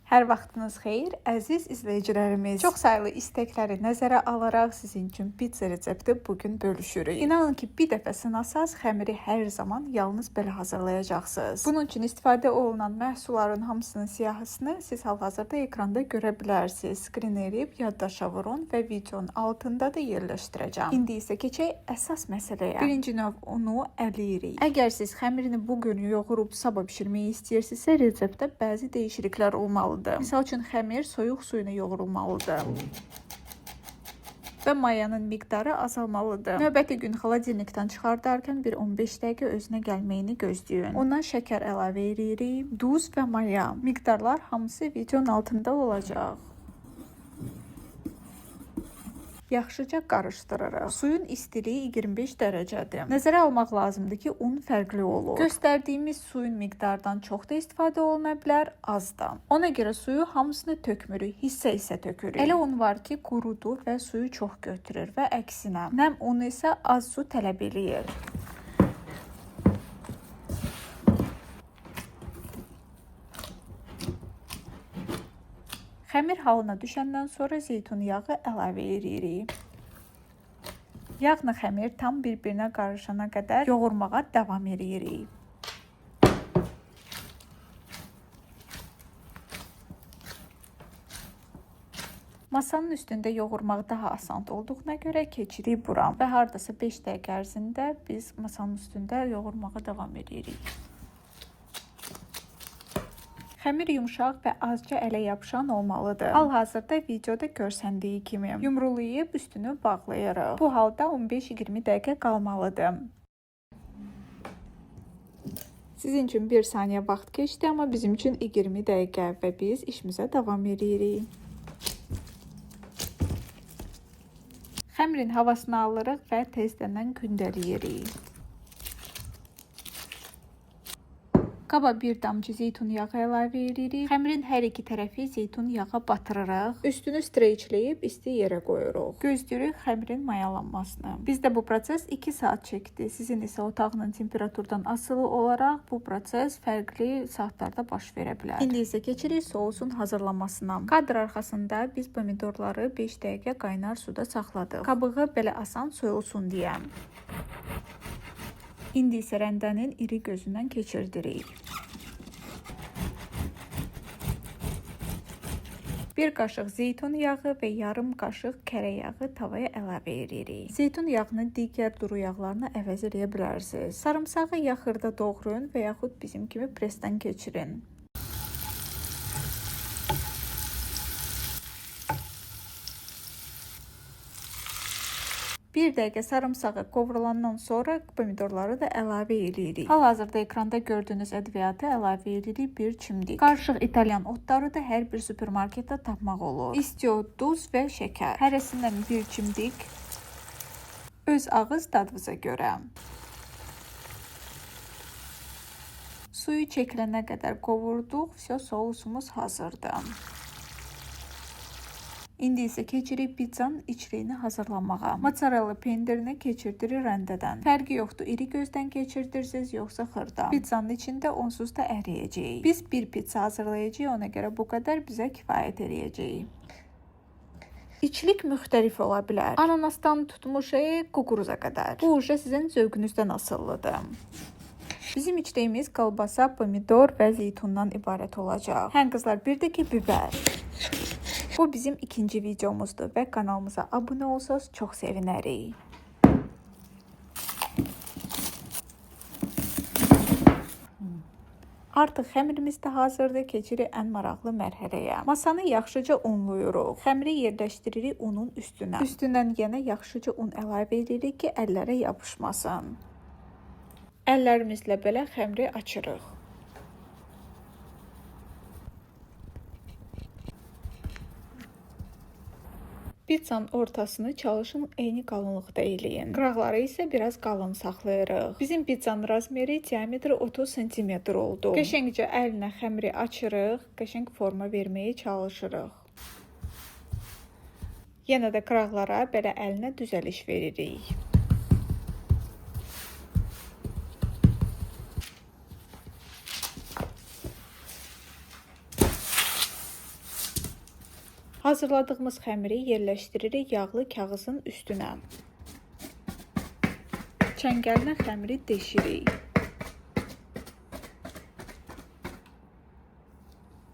Hər vaxtınız xeyir, əziz izləyicilərimiz. Çox saylı istəkləri nəzərə alaraq sizin üçün pizza resepti bugün bölüşürük. İnanın ki, bir dəfə sınasaz xəmiri hər zaman yalnız belə hazırlayacaqsınız. Bunun üçün istifadə olunan məhsulların hamısının siyahısını siz hal-hazırda ekranda görə bilərsiniz. Skrin edib yaddaşa vurun və videonun altında da yerləşdirəcəm. İndi isə keçək əsas məsələyə. Birinci növ unu əliyirik. Əgər siz xəmirini bu gün yoğurub sabah bişirməyi istəyirsinizsə, reseptdə bəzi dəyişikliklər olmalıdır. Misal üçün xəmir soyuq suyuna yoğurulmalıdır və mayanın miqdarı azalmalıdır. Növbəti gün xaladelnikdən çıxardarkən bir 15 dəqiqə özünə gəlməyini gözləyin. Ondan şəkər əlavə edirik, duz və maya. Miqdarlar hamısı videonun altında olacaq. Yaxşıca qarışdırırıq. Suyun istiliyi 25 dərəcədir. Nəzərə almaq lazımdır ki, un fərqli olur. Göstərdiyimiz suyun miqdardan çox da istifadə oluna bilər, az da. Ona görə suyu hamısını tökmürük, hissə-hissə tökürük. Elə un var ki, qurudur və suyu çox götürür və əksinə. Nəm unu isə az su tələb eləyir. Xəmir halına düşəndən sonra zeytun yağı əlavə edirik. Yağla xəmir tam bir-birinə qarışana qədər yoğurmağa davam edirik. Masanın üstündə yoğurmaq daha asan olduğuna görə keçirik bura və hardasa 5 dəqiqə ərzində biz masanın üstündə yoğurmağa davam edirik. Xəmir yumşaq və azca ələ yapışan olmalıdır. Hal-hazırda videoda görsəndiyi kimi yumrulayıb üstünü bağlayırıq. Bu halda 15-20 dəqiqə qalmalıdır. Sizin üçün 1 saniyə vaxt keçdi, amma bizim üçün 20 dəqiqə və biz işimizə davam edirik. Xəmirin havasını alırıq və tezdən gündələyirik. Qaba bir damcı zeytun yağı əlavə edirik. Xəmirin hər iki tərəfi zeytun yağa batırırıq. Üstünü streçləyib isti yerə qoyuruq. Gözləyirik xəmirin mayalanmasını. Bizdə bu proses 2 saat çəkdi. Sizin isə otağının temperaturdan asılı olaraq bu proses fərqli saatlarda baş verə bilər. İndi isə keçirik sousun hazırlanmasına. Kadr arxasında biz pomidorları 5 dəqiqə qaynar suda saxladıq. Qabığı belə asan soyulsun deyə. İndi isə rəndənin iri gözündən keçirdirik. Bir qaşıq zeytun yağı və yarım qaşıq kərə yağı tavaya əlavə edirik. Zeytun yağını digər duru yağlarına əvəz edə bilərsiniz. Sarımsağı yaxırda doğrayın və yaxud bizim kimi presdən keçirin. Bir dəqiqə sarımsağı qovrulandan sonra pomidorları da əlavə edirik. Hal-hazırda ekranda gördüyünüz ədviyyatı əlavə edirik, bir çimdik. Qarışıq İtalyan otları da hər bir supermarketdə tapmaq olur. İstiyor duz və şəkər. Hərəsindən bir çimdik. Öz ağız dadınıza görə. Suyu çəkilənə qədər qovurduq. Sousumuz hazırdır. İndi isə keçirik pizzanın içliyini hazırlamağa. Mozzarella pendirini keçirdirik rəndədən. Fərqi yoxdur, iri gözdən keçirdirsiniz yoxsa xırda. Pizzanın içində onsuz da əriyəcək. Biz bir pizza hazırlayacağıq, ona görə bu qədər bizə kifayət edəcək. İçlik müxtəlif ola bilər. Ananasdan tutmuş kukuruza qədər. Bu sizin zövqünüzdən asılıdır. Bizim içdiyimiz kolbasa, pomidor və zeytundan ibarət olacaq. Hə qızlar, bir də ki biber. Bu bizim ikinci videomuzdur və kanalımıza abunə olsanız çox sevinərik. Artıq xəmirimiz də hazırdır, keçirik ən maraqlı mərhələyə. Masanı yaxşıca unluyuruq. Xəmiri yerləşdiririk unun üstünə. Üstündən yenə yaxşıca un əlavə edirik ki, əllərə yapışmasın. Əllərimizlə belə xəmiri açırıq. Pizzanın ortasını çalışın eyni qalınlıqda eləyin. Qıraqları isə biraz qalın saxlayırıq. Bizim pizzanın razmeri diametri 30 cm oldu. Qəşəngcə əlinə xəmiri açırıq, qəşəng forma verməyə çalışırıq. Yenə də qıraqlara belə əlinə düzəliş veririk. Hazırladığımız xəmiri yerləşdiririk yağlı kağızın üstünə. Çəngəllə xəmiri deşirik.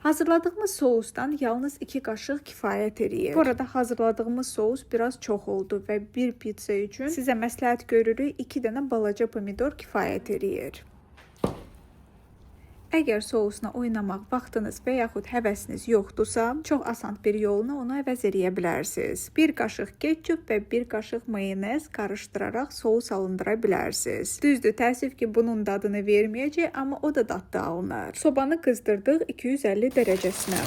Hazırladığımız sousdan yalnız 2 qaşıq kifayət eləyir. Bu arada hazırladığımız sous biraz çox oldu və bir pizza üçün sizə məsləhət görürük 2 dənə balaca pomidor kifayət eləyir. Əgər sousla oynamaq vaxtınız və yaxud həvəsiniz yoxdursa, çox asan bir yolla onu əvəz edə bilərsiniz. 1 qaşıq ketçup və 1 qaşıq mayonez qarışdıraraq sous alındıra bilərsiniz. Düzdür, təəssüf ki, bunun dadını verməyəcək, amma o da dadlı alınır. Sobanı qızdırdıq 250 dərəcəsinə.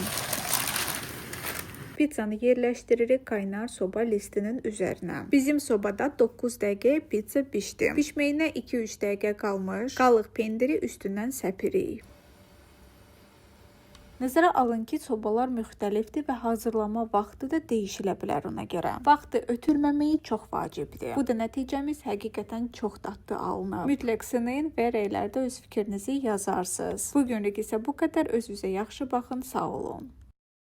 Pizzanı yerləşdiririk qaynar soba listinin üzərinə. Bizim sobada 9 dəqiqə pizza bişdi. Bişməyinə 2-3 dəqiqə qalmış. Qalıq pendiri üstündən səpirik. Nəzərə alın ki, sobalar müxtəlifdir və hazırlama vaxtı da dəyişilə bilər ona görə. Vaxtı ötürməməyi çox vacibdir. Bu da nəticəmiz həqiqətən çox dadlı alınır. Mütləq sınayın və rəylərdə öz fikrinizi yazarsınız. Bugünlük isə bu qədər. Özünüzə yaxşı baxın, sağ olun.